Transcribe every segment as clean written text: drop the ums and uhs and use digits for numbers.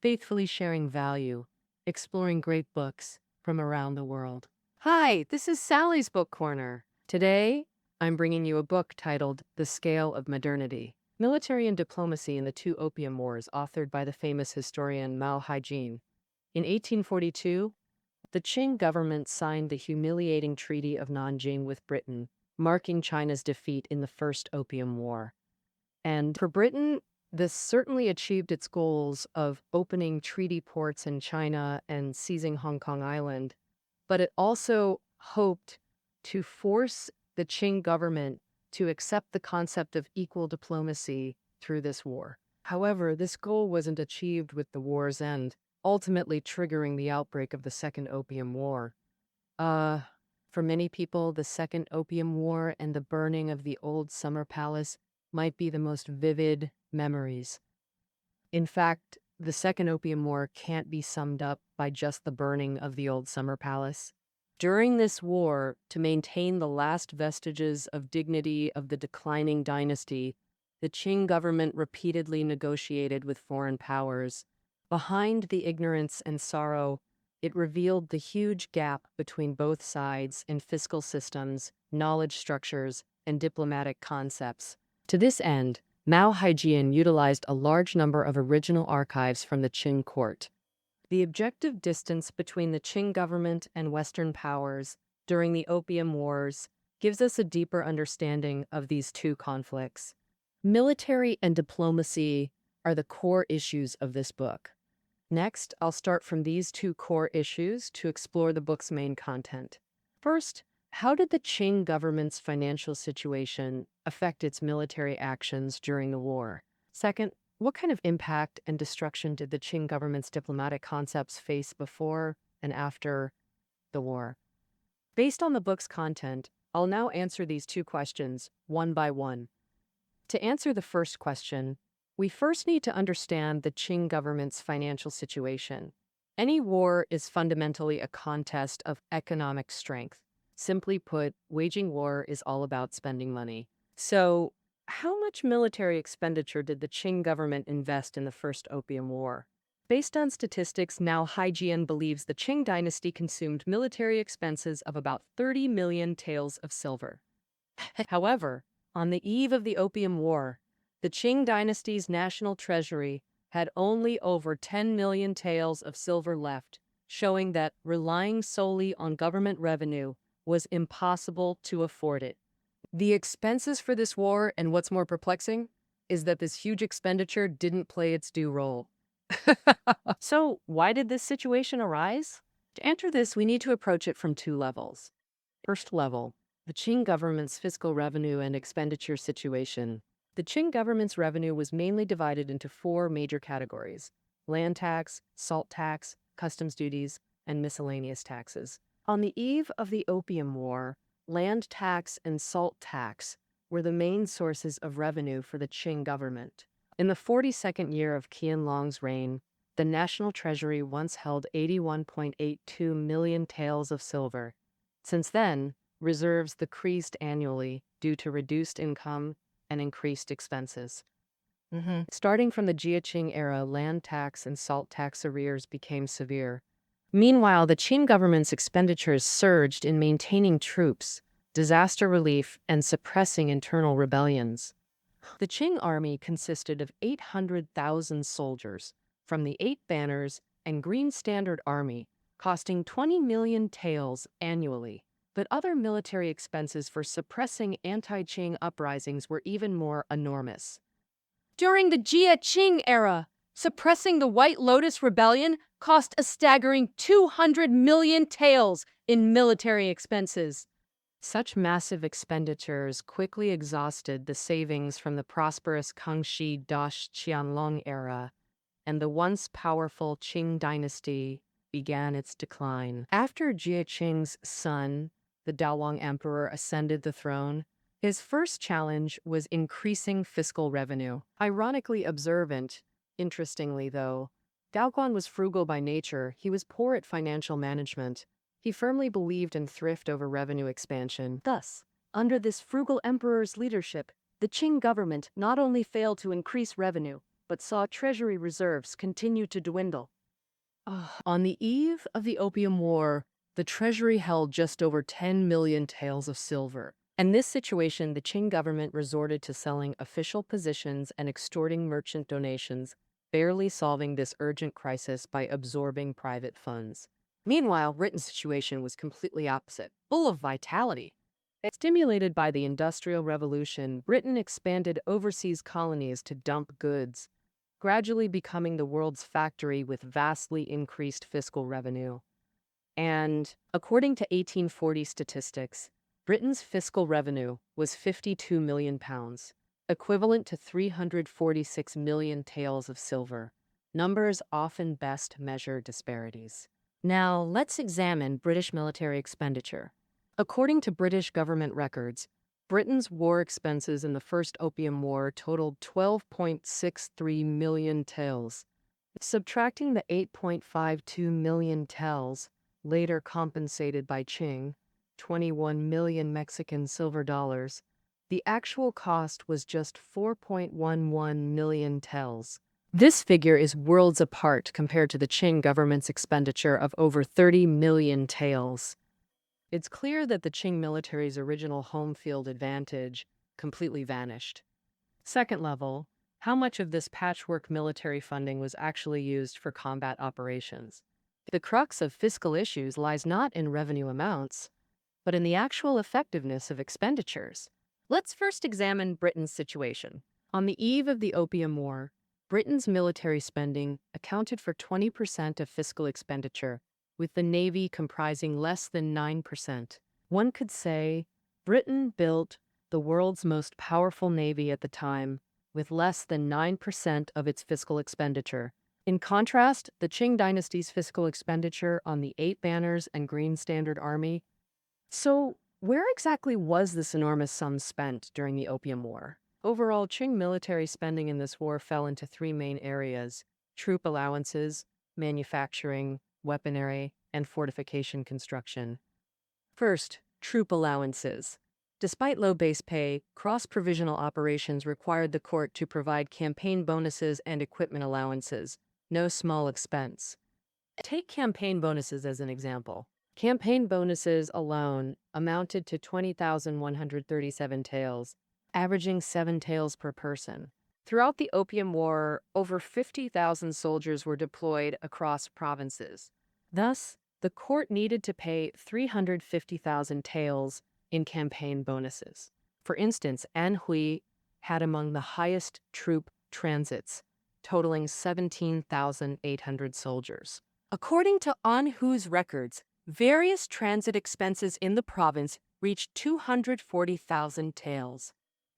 faithfully sharing value, exploring great books from around the world. Hi, this is Sally's Book Corner. Today, I'm bringing you a book titled The Scale of Modernity, Military and Diplomacy in the Two Opium Wars, authored by the famous historian Mao Haijin. In 1842, the Qing government signed the humiliating Treaty of Nanjing with Britain, marking China's defeat in the First Opium War. And for Britain, this certainly achieved its goals of opening treaty ports in China and seizing Hong Kong Island, but it also hoped to force the Qing government to accept the concept of equal diplomacy through this war. However, this goal wasn't achieved with the war's end, ultimately triggering the outbreak of the Second Opium War. For many people, the Second Opium War and the burning of the old summer palace might be the most vivid memories. In fact, the Second Opium War can't be summed up by just the burning of the old summer palace. During this war, to maintain the last vestiges of dignity of the declining dynasty, the Qing government repeatedly negotiated with foreign powers. Behind the ignorance and sorrow, it revealed the huge gap between both sides in fiscal systems, knowledge structures, and diplomatic concepts. To this end, Mao Haijin utilized a large number of original archives from the Qing court. The objective distance between the Qing government and Western powers during the Opium Wars gives us a deeper understanding of these two conflicts. Military and diplomacy are the core issues of this book. Next, I'll start from these two core issues to explore the book's main content. First, how did the Qing government's financial situation affect its military actions during the war? Second, what kind of impact and destruction did the Qing government's diplomatic concepts face before and after the war? Based on the book's content, I'll now answer these two questions one by one. To answer the first question, we first need to understand the Qing government's financial situation. Any war is fundamentally a contest of economic strength. Simply put, waging war is all about spending money. So, how much military expenditure did the Qing government invest in the First Opium War? Based on statistics, Mao Haijin believes the Qing dynasty consumed military expenses of about 30 million taels of silver. However, on the eve of the Opium War, the Qing dynasty's national treasury had only over 10 million taels of silver left, showing that relying solely on government revenue was impossible to afford it. The expenses for this war, and what's more perplexing, is that this huge expenditure didn't play its due role. So, why did this situation arise? To answer this, we need to approach it from two levels. First level, the Qing government's fiscal revenue and expenditure situation. The Qing government's revenue was mainly divided into four major categories: land tax, salt tax, customs duties, and miscellaneous taxes. On the eve of the Opium War, land tax and salt tax were the main sources of revenue for the Qing government. In the 42nd year of Qianlong's reign, the national treasury once held 81.82 million taels of silver. Since then, reserves decreased annually due to reduced income and increased expenses. Starting from the Jia-Qing era, land tax and salt tax arrears became severe. Meanwhile, the Qing government's expenditures surged in maintaining troops, disaster relief, and suppressing internal rebellions. The Qing army consisted of 800,000 soldiers from the Eight Banners and Green Standard Army, costing 20 million taels annually. But other military expenses for suppressing anti-Qing uprisings were even more enormous. During the Jia-Qing era, suppressing the White Lotus Rebellion cost a staggering 200 million taels in military expenses. Such massive expenditures quickly exhausted the savings from the prosperous Kangxi-Qianlong era, and the once powerful Qing dynasty began its decline. After Jia Qing's son, the Daoguang Emperor, ascended the throne, his first challenge was increasing fiscal revenue. Ironically observant, interestingly though, Daoguang was frugal by nature. He was poor at financial management. He firmly believed in thrift over revenue expansion. Thus, under this frugal emperor's leadership, the Qing government not only failed to increase revenue, but saw treasury reserves continue to dwindle. On the eve of the Opium War, the treasury held just over 10 million taels of silver. In this situation, the Qing government resorted to selling official positions and extorting merchant donations, barely solving this urgent crisis by absorbing private funds. Meanwhile, Britain's situation was completely opposite, full of vitality. Stimulated by the Industrial Revolution, Britain expanded overseas colonies to dump goods, gradually becoming the world's factory with vastly increased fiscal revenue. And, according to 1840 statistics, Britain's fiscal revenue was £52 million, equivalent to 346 million taels of silver. Numbers often best measure disparities. Now, let's examine British military expenditure. According to British government records, Britain's war expenses in the First Opium War totaled 12.63 million taels. Subtracting the 8.52 million taels, later compensated by Qing, 21 million Mexican silver dollars, the actual cost was just 4.11 million taels. This figure is worlds apart compared to the Qing government's expenditure of over 30 million taels. It's clear that the Qing military's original home field advantage completely vanished. Second level, how much of this patchwork military funding was actually used for combat operations? The crux of fiscal issues lies not in revenue amounts, but in the actual effectiveness of expenditures. Let's first examine Britain's situation. On the eve of the Opium War, Britain's military spending accounted for 20% of fiscal expenditure, with the Navy comprising less than 9%. One could say Britain built the world's most powerful navy at the time, with less than 9% of its fiscal expenditure. In contrast, the Qing dynasty's fiscal expenditure on the 8 banners and Green Standard Army. So, where exactly was this enormous sum spent during the Opium War? Overall, Qing military spending in this war fell into 3 main areas: troop allowances, manufacturing, weaponry, and fortification construction. First, troop allowances. Despite low base pay, cross-provisional operations required the court to provide campaign bonuses and equipment allowances, no small expense. Take campaign bonuses as an example. Campaign bonuses alone amounted to 20,137 taels, averaging 7 taels per person. Throughout the Opium War, over 50,000 soldiers were deployed across provinces. Thus, the court needed to pay 350,000 taels in campaign bonuses. For instance, Anhui had among the highest troop transits, totaling 17,800 soldiers. According to Anhui's records, various transit expenses in the province reached 240,000 taels.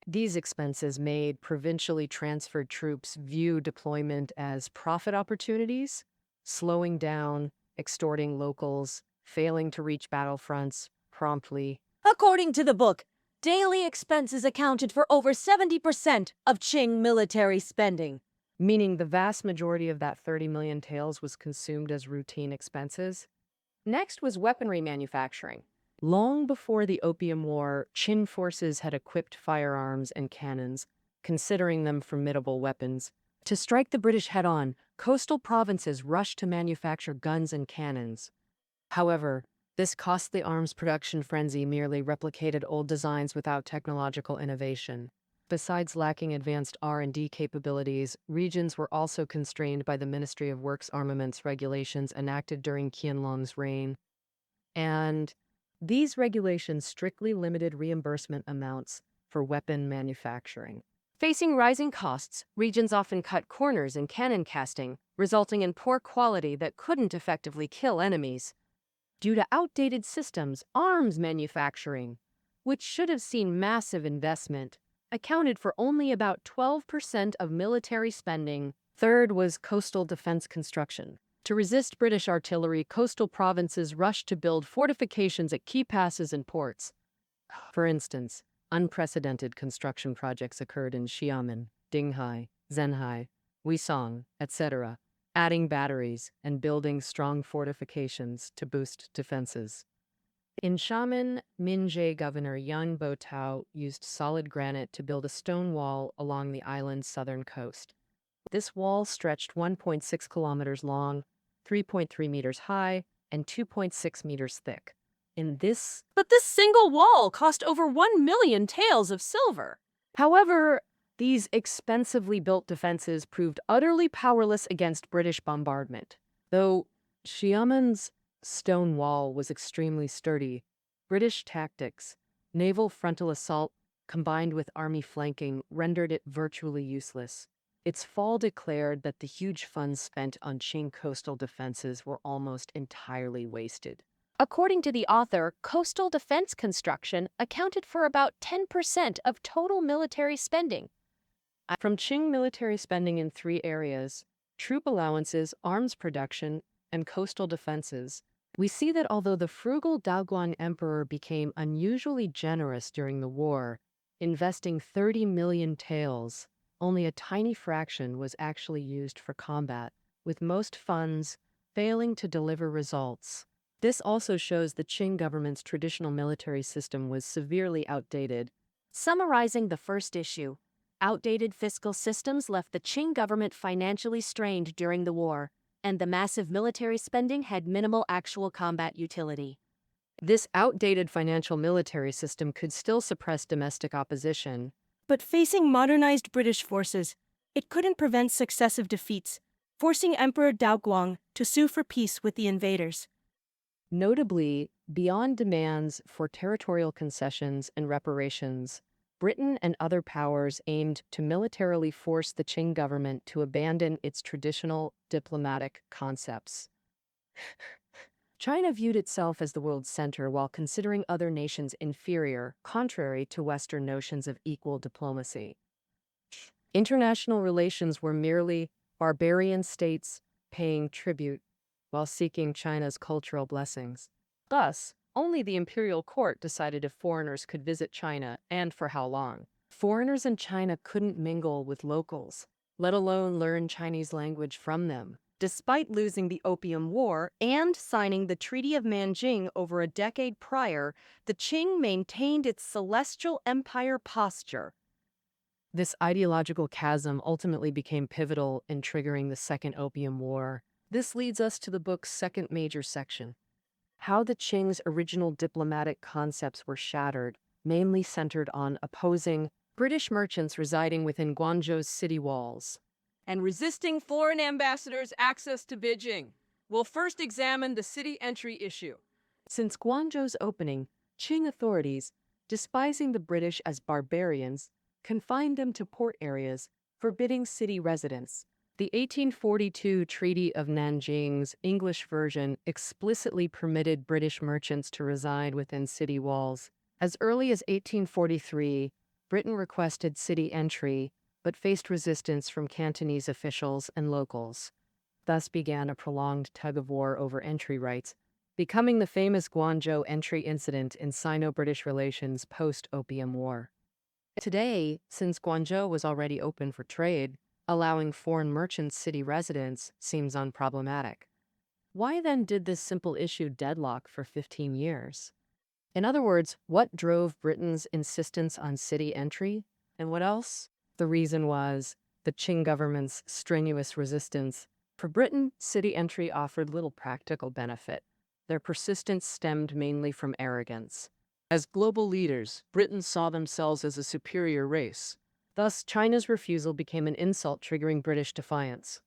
These expenses made provincially transferred troops view deployment as profit opportunities, slowing down, extorting locals, failing to reach battlefronts promptly. According to the book, daily expenses accounted for over 70% of Qing military spending. Meaning the vast majority of that 30 million taels was consumed as routine expenses. Next was weaponry manufacturing. Long before the Opium War, Qing forces had equipped firearms and cannons, considering them formidable weapons. To strike the British head-on, coastal provinces rushed to manufacture guns and cannons. However, this costly arms production frenzy merely replicated old designs without technological innovation. Besides lacking advanced R&D capabilities, regions were also constrained by the Ministry of Works armaments regulations enacted during Qianlong's reign. And these regulations strictly limited reimbursement amounts for weapon manufacturing. Facing rising costs, regions often cut corners in cannon casting, resulting in poor quality that couldn't effectively kill enemies. Due to outdated systems, arms manufacturing, which should have seen massive investment, accounted for only about 12% of military spending. Third was coastal defense construction. To resist British artillery, coastal provinces rushed to build fortifications at key passes and ports. For instance, unprecedented construction projects occurred in Xiamen, Dinghai, Zhenhai, Huisong, etc., adding batteries and building strong fortifications to boost defenses. In Xiamen, Minjie Governor Yan Botao used solid granite to build a stone wall along the island's southern coast. This wall stretched 1.6 kilometers long, 3.3 meters high, and 2.6 meters thick. But this single wall cost over 1 million taels of silver. However, these expensively built defenses proved utterly powerless against British bombardment. Though Xiamen's stone wall was extremely sturdy, British tactics, naval frontal assault combined with army flanking rendered it virtually useless. Its fall declared that the huge funds spent on Qing coastal defenses were almost entirely wasted. According to the author, coastal defense construction accounted for about 10% of total military spending. From Qing military spending in three areas, troop allowances, arms production, and coastal defenses, we see that although the frugal Daoguang emperor became unusually generous during the war, investing 30 million taels, only a tiny fraction was actually used for combat, with most funds failing to deliver results. This also shows the Qing government's traditional military system was severely outdated. Summarizing the first issue, outdated fiscal systems left the Qing government financially strained during the war, and the massive military spending had minimal actual combat utility. This outdated financial military system could still suppress domestic opposition. But facing modernized British forces, it couldn't prevent successive defeats, forcing Emperor Daoguang to sue for peace with the invaders. Notably, beyond demands for territorial concessions and reparations, Britain and other powers aimed to militarily force the Qing government to abandon its traditional diplomatic concepts. China viewed itself as the world's center while considering other nations inferior, contrary to Western notions of equal diplomacy. International relations were merely barbarian states paying tribute while seeking China's cultural blessings. Thus, only the imperial court decided if foreigners could visit China and for how long. Foreigners in China couldn't mingle with locals, let alone learn Chinese language from them. Despite losing the Opium War and signing the Treaty of Nanjing over a decade prior, the Qing maintained its celestial empire posture. This ideological chasm ultimately became pivotal in triggering the Second Opium War. This leads us to the book's second major section, how the Qing's original diplomatic concepts were shattered, mainly centered on opposing British merchants residing within Guangzhou's city walls and resisting foreign ambassadors' access to Beijing. We'll first examine the city entry issue. Since Guangzhou's opening, Qing authorities, despising the British as barbarians, confined them to port areas, forbidding city residents. The 1842 Treaty of Nanjing's English version explicitly permitted British merchants to reside within city walls. As early as 1843, Britain requested city entry, but faced resistance from Cantonese officials and locals. Thus began a prolonged tug-of-war over entry rights, becoming the famous Guangzhou entry incident in Sino-British relations post-Opium War. Today, since Guangzhou was already open for trade, allowing foreign merchants city residence seems unproblematic. Why then did this simple issue deadlock for 15 years? In other words, what drove Britain's insistence on city entry? And what else? The reason was the Qing government's strenuous resistance. For Britain, city entry offered little practical benefit. Their persistence stemmed mainly from arrogance. As global leaders, Britain saw themselves as a superior race. Thus, China's refusal became an insult triggering British defiance.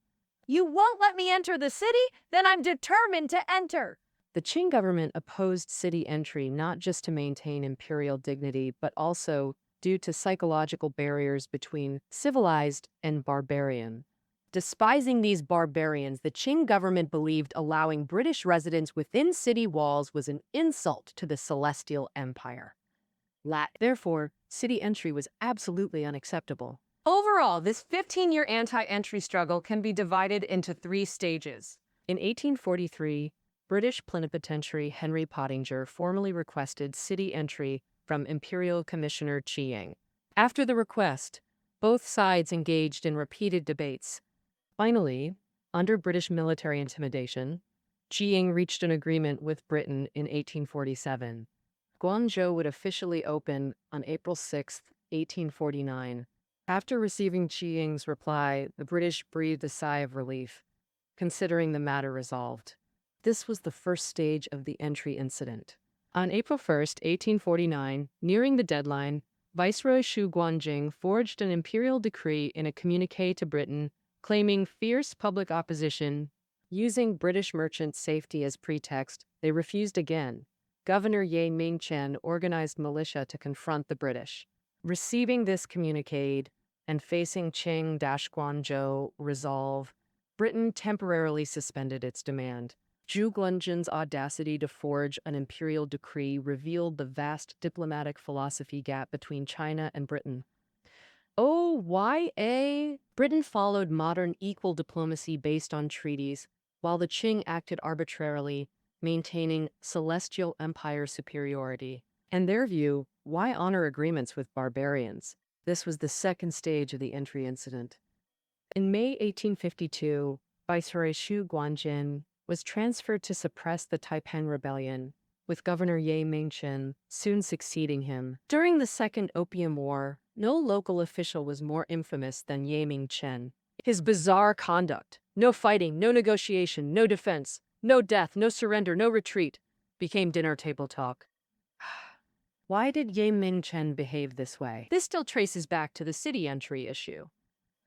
You won't let me enter the city? Then I'm determined to enter. The Qing government opposed city entry not just to maintain imperial dignity, but also due to psychological barriers between civilized and barbarian. Despising these barbarians, the Qing government believed allowing British residents within city walls was an insult to the Celestial Empire. Therefore, city entry was absolutely unacceptable. Overall, this 15-year anti-entry struggle can be divided into three stages. In 1843, British plenipotentiary Henry Pottinger formally requested city entry from Imperial Commissioner Qing. After the request, both sides engaged in repeated debates. Finally, under British military intimidation, Qing reached an agreement with Britain in 1847. Guangzhou would officially open on April 6, 1849. After receiving Qing's reply, the British breathed a sigh of relief, considering the matter resolved. This was the first stage of the entry incident. On April 1st, 1849, nearing the deadline, Viceroy Xu Guanjing forged an imperial decree in a communique to Britain, claiming fierce public opposition. Using British merchant safety as pretext, they refused again. Governor Ye Mingchen organized militia to confront the British. Receiving this communique and facing Qing-Guangzhou resolve, Britain temporarily suspended its demand. Zhu Guanjin's audacity to forge an imperial decree revealed the vast diplomatic philosophy gap between China and Britain. Britain followed modern equal diplomacy based on treaties, while the Qing acted arbitrarily, maintaining celestial empire superiority. In their view, why honor agreements with barbarians? This was the second stage of the entry incident. In May 1852, Viceroy Xu Guanjin was transferred to suppress the Taiping Rebellion, with Governor Ye Mingchen soon succeeding him. During the Second Opium War, no local official was more infamous than Ye Mingchen. His bizarre conduct, no fighting, no negotiation, no defense, no death, no surrender, no retreat, became dinner table talk. Why did Ye Mingchen behave this way? This still traces back to the city entry issue.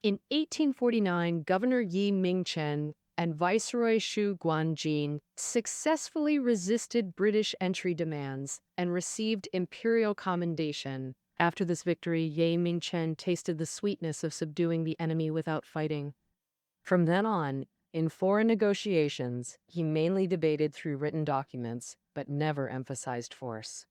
In 1849, Governor Ye Mingchen and Viceroy Xu Guanjin successfully resisted British entry demands and received imperial commendation. After this victory, Ye Mingchen tasted the sweetness of subduing the enemy without fighting. From then on, in foreign negotiations, he mainly debated through written documents, but never emphasized force.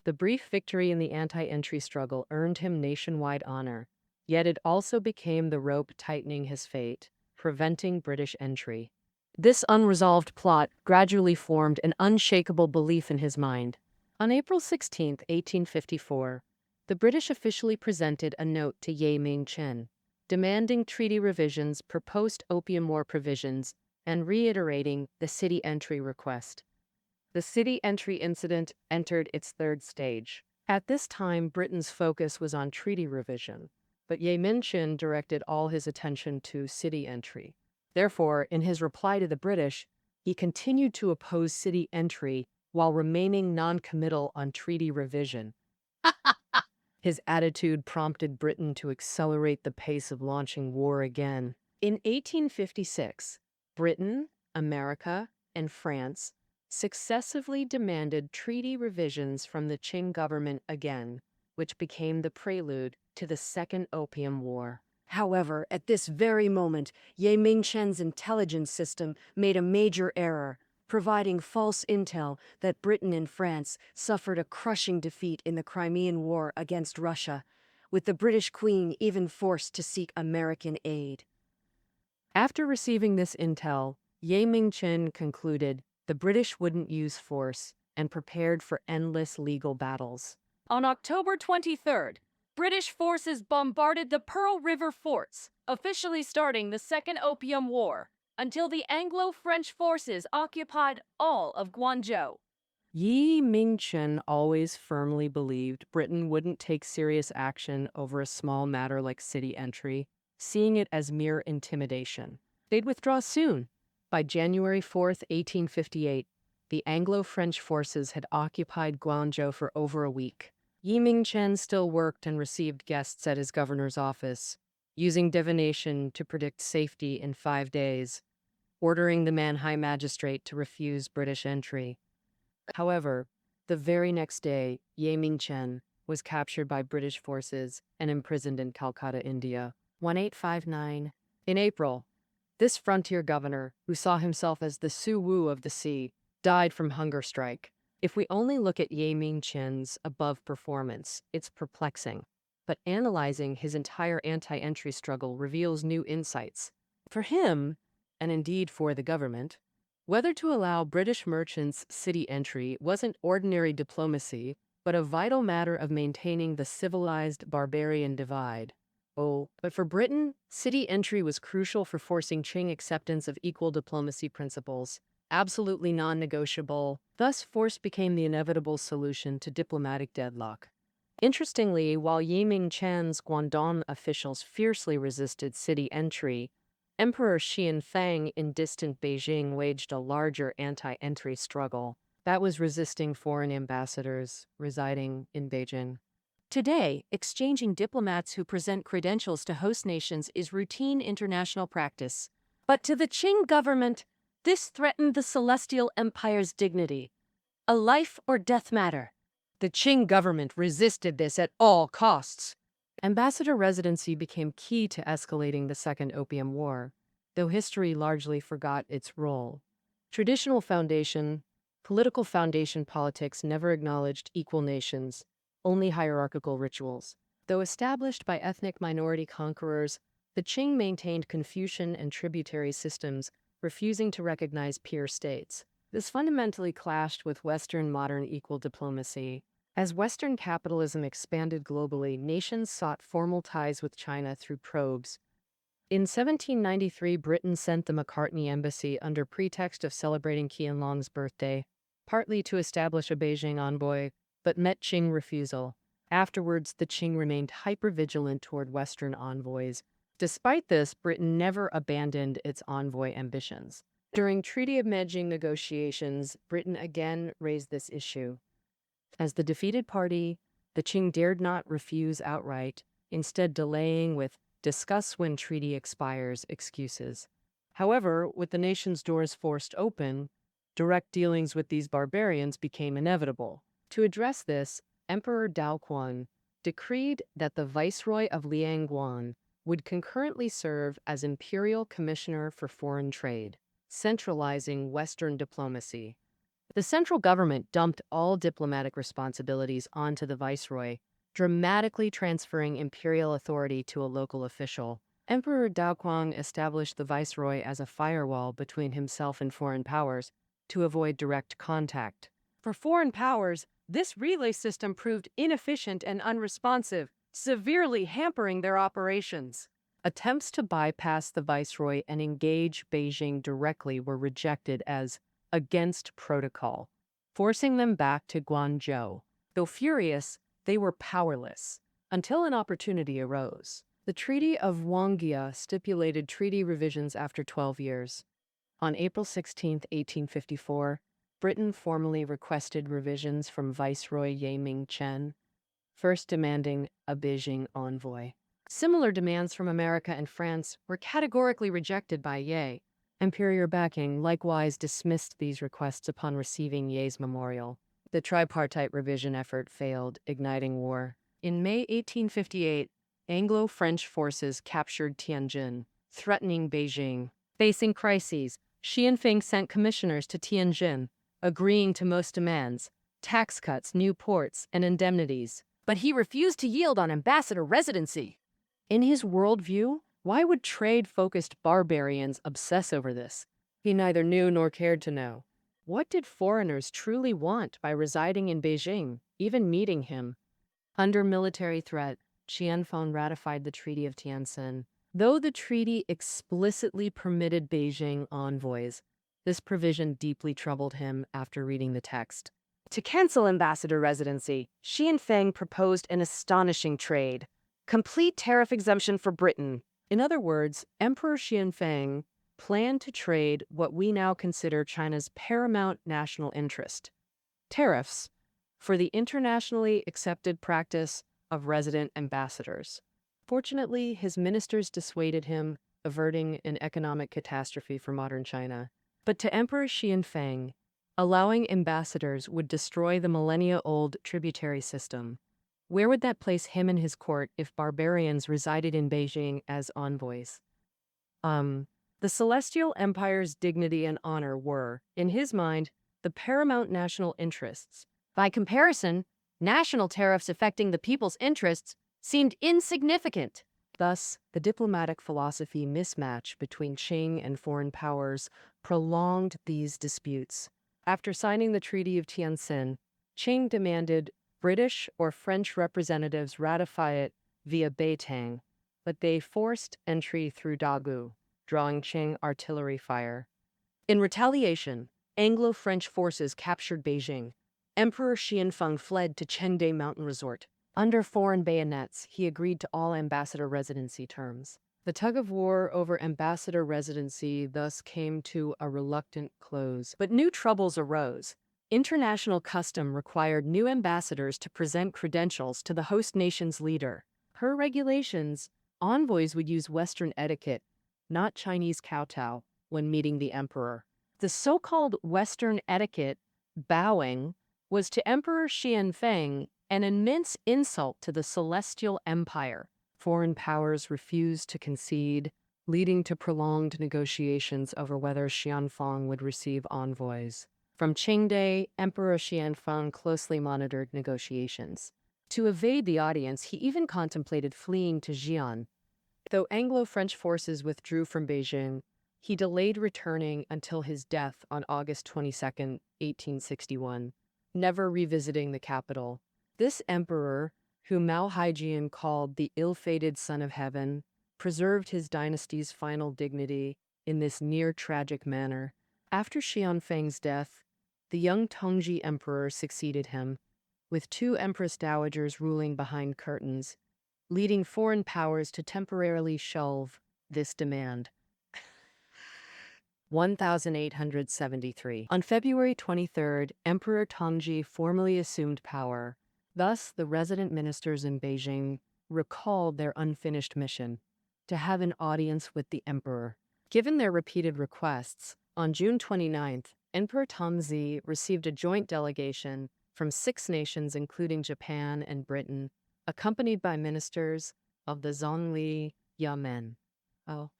The brief victory in the anti-entry struggle earned him nationwide honor, yet it also became the rope tightening his fate, preventing British entry. This unresolved plot gradually formed an unshakable belief in his mind. On April 16, 1854, the British officially presented a note to Ye Mingchen, demanding treaty revisions per post-Opium War provisions and reiterating the city entry request. The city entry incident entered its third stage. At this time, Britain's focus was on treaty revision, but Ye Mingchen directed all his attention to city entry. Therefore, in his reply to the British, he continued to oppose city entry while remaining non-committal on treaty revision. His attitude prompted Britain to accelerate the pace of launching war again. In 1856, Britain, America, and France successively demanded treaty revisions from the Qing government again, which became the prelude to the Second Opium War. However, at this very moment, Ye Mingchen's intelligence system made a major error, providing false intel that Britain and France suffered a crushing defeat in the Crimean War against Russia, with the British Queen even forced to seek American aid. After receiving this intel, Ye Mingchen concluded the British wouldn't use force and prepared for endless legal battles. On October 23rd, British forces bombarded the Pearl River forts, officially starting the Second Opium War, until the Anglo-French forces occupied all of Guangzhou. Ye Mingchen always firmly believed Britain wouldn't take serious action over a small matter like city entry, seeing it as mere intimidation. They'd withdraw soon. By January 4th, 1858, the Anglo-French forces had occupied Guangzhou for over a week. Ye Mingchen still worked and received guests at his governor's office, using divination to predict safety in 5 days, ordering the Manhai magistrate to refuse British entry. However, the very next day, Ye Mingchen was captured by British forces and imprisoned in Calcutta, India. 1859. In April, this frontier governor, who saw himself as the Su Wu of the sea, died from hunger strike. If we only look at Ye Mingchen's above performance, it's perplexing. But analyzing his entire anti-entry struggle reveals new insights. For him, and indeed for the government, whether to allow British merchants city entry wasn't ordinary diplomacy, but a vital matter of maintaining the civilized-barbarian divide. But for Britain, city entry was crucial for forcing Qing acceptance of equal diplomacy principles, absolutely non-negotiable. Thus, force became the inevitable solution to diplomatic deadlock. Interestingly, while Yiming Chan's Guangdong officials fiercely resisted city entry, Emperor Xianfeng in distant Beijing waged a larger anti-entry struggle that was resisting foreign ambassadors residing in Beijing. Today, exchanging diplomats who present credentials to host nations is routine international practice. But to the Qing government, this threatened the Celestial Empire's dignity. A life or death matter. The Qing government resisted this at all costs. Ambassador residency became key to escalating the Second Opium War, though history largely forgot its role. Political foundation politics never acknowledged equal nations, only hierarchical rituals. Though established by ethnic minority conquerors, the Qing maintained Confucian and tributary systems, refusing to recognize peer states. This fundamentally clashed with Western modern equal diplomacy. As Western capitalism expanded globally, nations sought formal ties with China through probes. In 1793, Britain sent the Macartney Embassy under pretext of celebrating Qianlong's birthday, partly to establish a Beijing envoy, but met Qing refusal. Afterwards, the Qing remained hypervigilant toward Western envoys. Despite this, Britain never abandoned its envoy ambitions. During Treaty of Meijing negotiations, Britain again raised this issue. As the defeated party, the Qing dared not refuse outright, instead delaying with "discuss when treaty expires" excuses. However, with the nation's doors forced open, direct dealings with these barbarians became inevitable. To address this, Emperor Daoquan decreed that the Viceroy of Liangguan would concurrently serve as Imperial Commissioner for Foreign Trade, centralizing Western diplomacy. The central government dumped all diplomatic responsibilities onto the viceroy, dramatically transferring imperial authority to a local official. Emperor Daoquan established the viceroy as a firewall between himself and foreign powers to avoid direct contact. For foreign powers, this relay system proved inefficient and unresponsive, severely hampering their operations. Attempts to bypass the viceroy and engage Beijing directly were rejected as against protocol, forcing them back to Guangzhou. Though furious, they were powerless, until an opportunity arose. The Treaty of Wangjia stipulated treaty revisions after 12 years. On April 16, 1854, Britain formally requested revisions from Viceroy Yiming Chen, first demanding a Beijing envoy. Similar demands from America and France were categorically rejected by Ye. Imperial backing likewise dismissed these requests upon receiving Ye's memorial. The tripartite revision effort failed, igniting war. In May 1858, Anglo-French forces captured Tianjin, threatening Beijing. Facing crises, Xianfeng sent commissioners to Tianjin, agreeing to most demands: tax cuts, new ports, and indemnities. But he refused to yield on ambassador residency. In his worldview, why would trade-focused barbarians obsess over this? He neither knew nor cared to know. What did foreigners truly want by residing in Beijing, even meeting him? Under military threat, Xianfeng ratified the Treaty of Tianjin. Though the treaty explicitly permitted Beijing envoys, this provision deeply troubled him after reading the text. To cancel ambassador residency, Xianfeng proposed an astonishing trade: complete tariff exemption for Britain. In other words, Emperor Xianfeng planned to trade what we now consider China's paramount national interest: tariffs, for the internationally accepted practice of resident ambassadors. Fortunately, his ministers dissuaded him, averting an economic catastrophe for modern China. But to Emperor Xianfeng, allowing ambassadors would destroy the millennia-old tributary system. Where would that place him and his court if barbarians resided in Beijing as envoys? The Celestial Empire's dignity and honor were, in his mind, the paramount national interests. By comparison, national tariffs affecting the people's interests seemed insignificant. Thus, the diplomatic philosophy mismatch between Qing and foreign powers prolonged these disputes. After signing the Treaty of Tianjin, Qing demanded British or French representatives ratify it via Beitang, but they forced entry through Dagu, drawing Qing artillery fire. In retaliation, Anglo-French forces captured Beijing. Emperor Xianfeng fled to Chengde Mountain Resort. Under foreign bayonets, he agreed to all ambassador residency terms. The tug-of-war over ambassador residency thus came to a reluctant close. But new troubles arose. International custom required new ambassadors to present credentials to the host nation's leader. Per regulations, envoys would use Western etiquette, not Chinese kowtow, when meeting the emperor. The so-called Western etiquette, bowing, was to Emperor Xianfeng an immense insult to the Celestial Empire. Foreign powers refused to concede, leading to prolonged negotiations over whether Xianfeng would receive envoys. From Qing Day, Emperor Xianfeng closely monitored negotiations. To evade the audience, he even contemplated fleeing to Xi'an. Though Anglo-French forces withdrew from Beijing, he delayed returning until his death on August 22, 1861, never revisiting the capital. This emperor, whom Mao Haijian called the ill-fated son of heaven, preserved his dynasty's final dignity in this near-tragic manner. After Xianfeng's death, the young Tongji emperor succeeded him, with two empress dowagers ruling behind curtains, leading foreign powers to temporarily shelve this demand. 1873. On February 23, Emperor Tongji formally assumed power. Thus, the resident ministers in Beijing recalled their unfinished mission to have an audience with the emperor. Given their repeated requests, on June 29, Emperor Tongji received a joint delegation from 6 nations including Japan and Britain, accompanied by ministers of the Zhongli Yamen.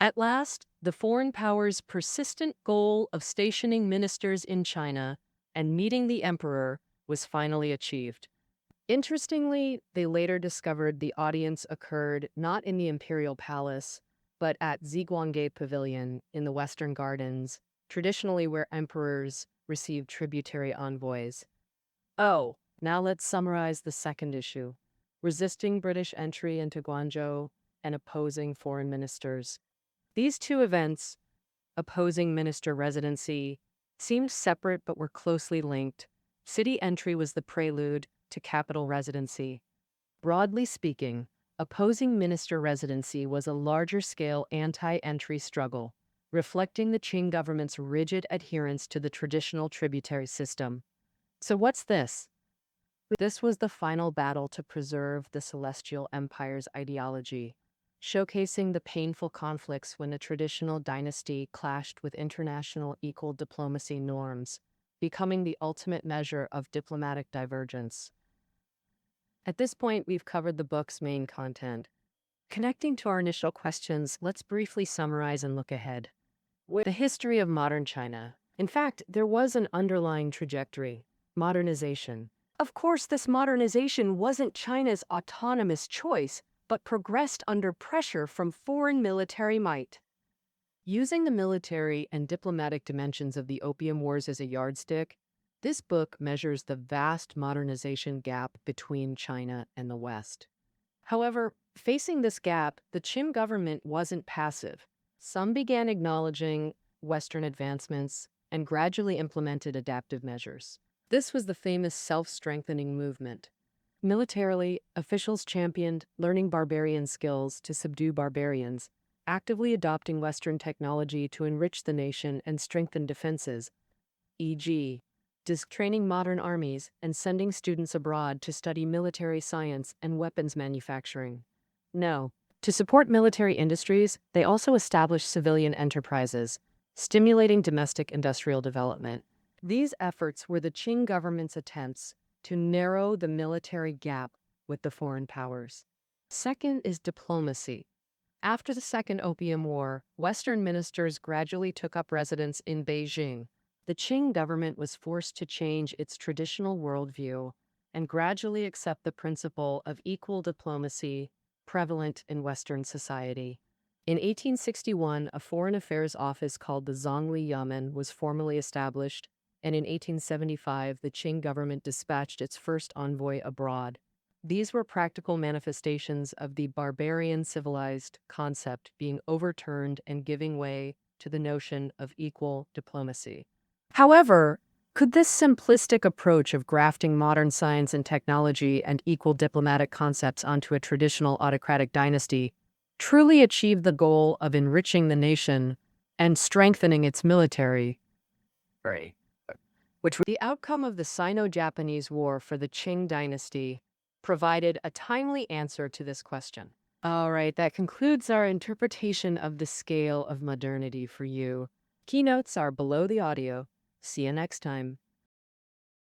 At last, the foreign powers' persistent goal of stationing ministers in China and meeting the emperor was finally achieved. Interestingly, they later discovered the audience occurred not in the imperial palace, but at Ziguangge Pavilion in the Western Gardens, traditionally where emperors received tributary envoys. Now let's summarize the second issue: resisting British entry into Guangzhou and opposing foreign ministers. These two events, opposing minister residency, seemed separate but were closely linked. City entry was the prelude to capital residency. Broadly speaking, opposing minister residency was a larger-scale anti-entry struggle, reflecting the Qing government's rigid adherence to the traditional tributary system. So what's this? This was the final battle to preserve the Celestial Empire's ideology, showcasing the painful conflicts when a traditional dynasty clashed with international equal diplomacy norms, becoming the ultimate measure of diplomatic divergence. At this point, we've covered the book's main content. Connecting to our initial questions, let's briefly summarize and look ahead. The history of modern China. In fact, there was an underlying trajectory: modernization. Of course, this modernization wasn't China's autonomous choice, but progressed under pressure from foreign military might. Using the military and diplomatic dimensions of the Opium Wars as a yardstick, this book measures the vast modernization gap between China and the West. However, facing this gap, the Qing government wasn't passive. Some began acknowledging Western advancements and gradually implemented adaptive measures. This was the famous self-strengthening movement. Militarily, officials championed learning barbarian skills to subdue barbarians, actively adopting Western technology to enrich the nation and strengthen defenses, e.g., training modern armies and sending students abroad to study military science and weapons manufacturing. No. To support military industries, they also established civilian enterprises, stimulating domestic industrial development. These efforts were the Qing government's attempts to narrow the military gap with the foreign powers. Second is diplomacy. After the Second Opium War, Western ministers gradually took up residence in Beijing. The Qing government was forced to change its traditional worldview and gradually accept the principle of equal diplomacy prevalent in Western society. In 1861, a foreign affairs office called the Zhongli Yamen was formally established, and in 1875, the Qing government dispatched its first envoy abroad. These were practical manifestations of the barbarian civilized concept being overturned and giving way to the notion of equal diplomacy. However, Could this simplistic approach of grafting modern science and technology and equal diplomatic concepts onto a traditional autocratic dynasty truly achieve the goal of enriching the nation and strengthening its military? Right. The outcome of the Sino-Japanese War for the Qing dynasty provided a timely answer to this question. All right, that concludes our interpretation of the scale of modernity for you. Keynotes are below the audio. See you next time.